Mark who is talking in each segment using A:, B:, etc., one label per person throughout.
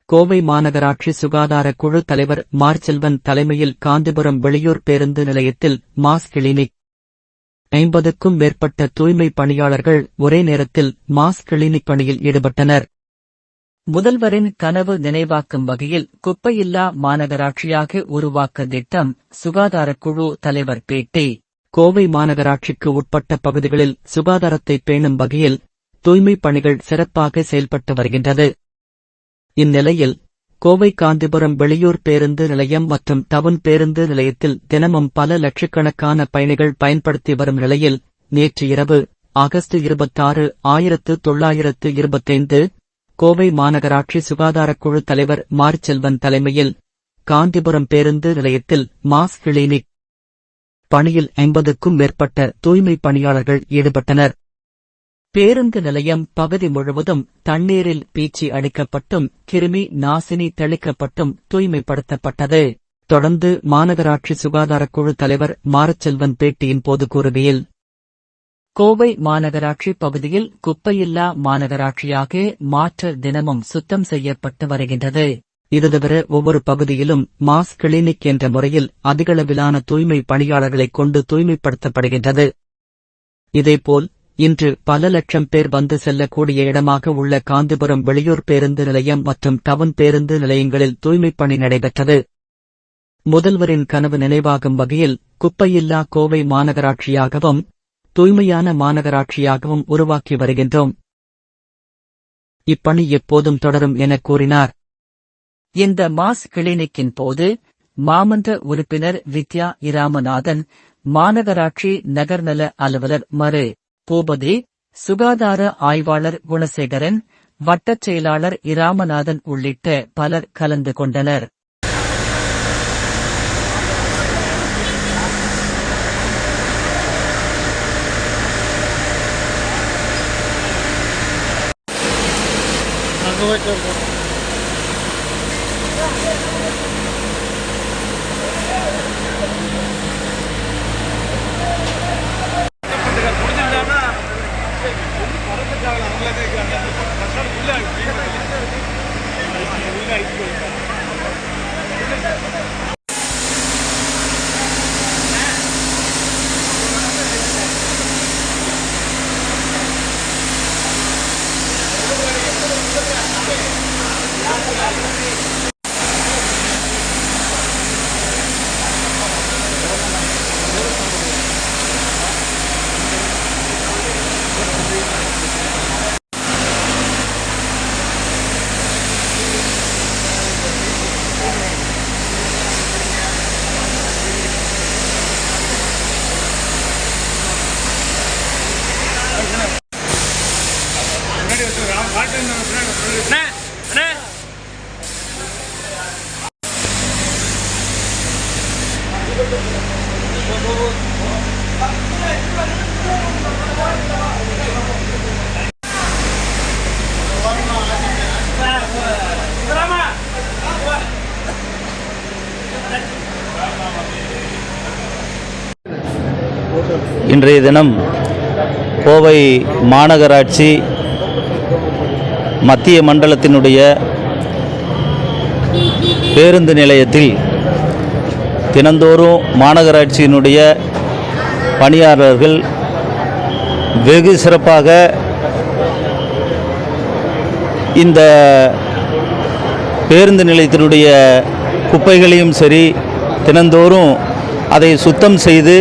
A: கோவை மாநகராட்சி சுகாதார குழு தலைவர் மார்செல்வன் தலைமையில் காந்திபுரம் வெளியூர் பேருந்து நிலையத்தில் மாஸ் கிளினிக் 50க்கும் மேற்பட்ட தூய்மை பணியாளர்கள் ஒரே நேரத்தில் மாஸ் கிளினிக் பணியில் ஈடுபட்டனர். முதல்வரின் கனவு நினைவாக்கும் வகையில் குப்பையில்லா மாநகராட்சியாக உருவாக்க திட்டம் சுகாதார குழு தலைவர் பேட்டி. கோவை மாநகராட்சிக்கு உட்பட்ட பகுதிகளில் சுகாதாரத்தை பேணும் வகையில் தூய்மை பணிகள் சிறப்பாக செயல்பட்டு வருகின்றது. இந்நிலையில் கோவை காந்திபுரம் வெளியூர் பேருந்து நிலையம் மற்றும் டவுன் பேருந்து நிலையத்தில் தினமும் பல லட்சக்கணக்கான பயணிகள் பயன்படுத்தி வரும் நிலையில் நேற்று இரவு ஆகஸ்ட் 26, 1925 கோவை மாநகராட்சி சுகாதாரக் குழு தலைவர் மார்செல்வன் தலைமையில் காந்திபுரம் பேருந்து நிலையத்தில் மாஸ் கிளினிக் பணியில் 50க்கும் மேற்பட்ட தூய்மை பணியாளர்கள் ஈடுபட்டனர். பேருந்து நிலையம் பகுதி முழுவதும் தண்ணீரில் பீச்சி அடிக்கப்பட்டும் கிருமி நாசினி தெளிக்கப்பட்டும் தூய்மைப்படுத்தப்பட்டது. தொடர்ந்து மாநகராட்சி சுகாதாரக் குழு தலைவர் மார்செல்வன் பேட்டியின் போது கூறுகையில், கோவை மாநகராட்சி பகுதியில் குப்பையில்லா மாநகராட்சியாக மாற்ற தினமும் சுத்தம் செய்யப்பட்டு வருகின்றது. இது தவிர ஒவ்வொரு பகுதியிலும் மாஸ் கிளினிக் என்ற முறையில் அதிகளவிலான தூய்மை பணியாளர்களைக் கொண்டு தூய்மைப்படுத்தப்படுகின்றது. இதேபோல் இன்று பல லட்சம் பேர் வந்து செல்லக்கூடிய இடமாக உள்ள காந்திபுரம் வெளியூர் பேருந்து நிலையம் மற்றும் டவுன் பேருந்து நிலையங்களில் தூய்மைப் பணி நடைபெற்றது. முதல்வரின் கனவு நினைவாகும் வகையில் குப்பையில்லா கோவை மாநகராட்சியாகவும் தூய்மையான மாநகராட்சியாகவும் உருவாக்கி வருகின்றோம். இப்பணி எப்போதும் தொடரும் என கூறினார். இந்த மாஸ் கிளினிக்கின் போது மாமன்ற உறுப்பினர் வித்யா இராமநாதன், மாநகராட்சி நகர்நல அலுவலர் மரு. பூபதி, சுகாதார ஆய்வாளர் குணசேகரன், வட்டச் செயலாளர் இராமநாதன் உள்ளிட்ட பலர் கலந்து கொண்டனர்.
B: இன்றைய தினம் கோவை மாநகராட்சி மத்திய மண்டலத்தினுடைய பேருந்து நிலையத்தில் தினந்தோறும் மாநகராட்சியினுடைய பணியாளர்கள் வெகு சிறப்பாக இந்த பேருந்து நிலையத்தினுடைய குப்பைகளையும் சரி தினந்தோறும் அதை சுத்தம் செய்து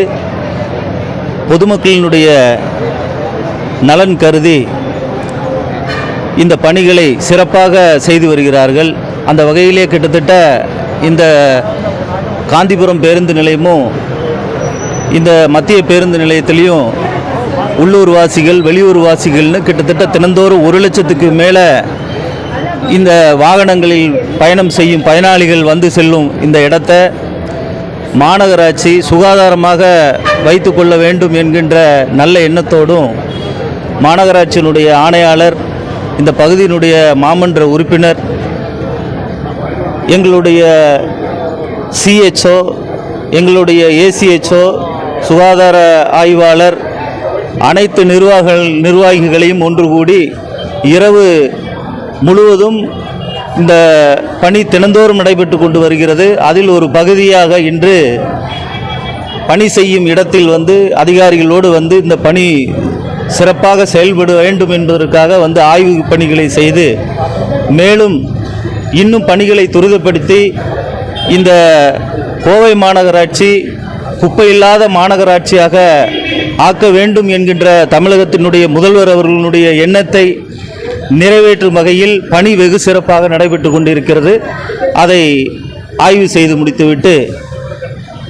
B: பொதுமக்களினுடைய நலன் கருதி இந்த பணிகளை சிறப்பாக செய்து வருகிறார்கள். அந்த வகையிலே கிட்டத்தட்ட இந்த காந்திபுரம் பேருந்து நிலையமும் இந்த மத்திய பேருந்து நிலையத்திலையும் உள்ளூர் வாசிகள் வெளியூர் வாசிகள்னு கிட்டத்தட்ட தினந்தோறும் 1 லட்சத்துக்கு மேலே இந்த வாகனங்களில் பயணம் செய்யும் பயனாளிகள் வந்து செல்லும் இந்த இடத்தை மாநகராட்சி சுகாதாரமாக வைத்து கொள்ள வேண்டும் என்கின்ற நல்ல எண்ணத்தோடும் மாநகராட்சியினுடைய ஆணையாளர், இந்த பகுதியினுடைய மாமன்ற உறுப்பினர், எங்களுடைய சிஹெச்ஓ, எங்களுடைய ஏசிஹெச்ஓ, சுகாதார ஆய்வாளர், அனைத்து நிர்வாகிகளையும் ஒன்று கூடி இரவு முழுவதும் இந்த பணி தினந்தோறும் நடைபெற்று கொண்டு வருகிறது. அதில் ஒரு பகுதியாக இன்று பணி செய்யும் இடத்தில் அதிகாரிகளோடு இந்த பணி சிறப்பாக செயல்பட வேண்டும் என்பதற்காக ஆய்வு பணிகளை செய்து மேலும் இன்னும் பணிகளை துரிதப்படுத்தி இந்த கோவை மாநகராட்சி குப்பை இல்லாத மாநகராட்சியாக ஆக்க வேண்டும் என்கின்ற தமிழகத்தினுடைய முதல்வர் அவர்களுடைய எண்ணத்தை நிறைவேற்றும் வகையில் பணி வெகு சிறப்பாக நடைபெற்று கொண்டிருக்கிறது. அதை ஆய்வு செய்து முடித்துவிட்டு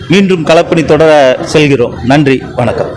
B: மீண்டும் களப்பணி தொடர செல்கிறோம். நன்றி, வணக்கம்.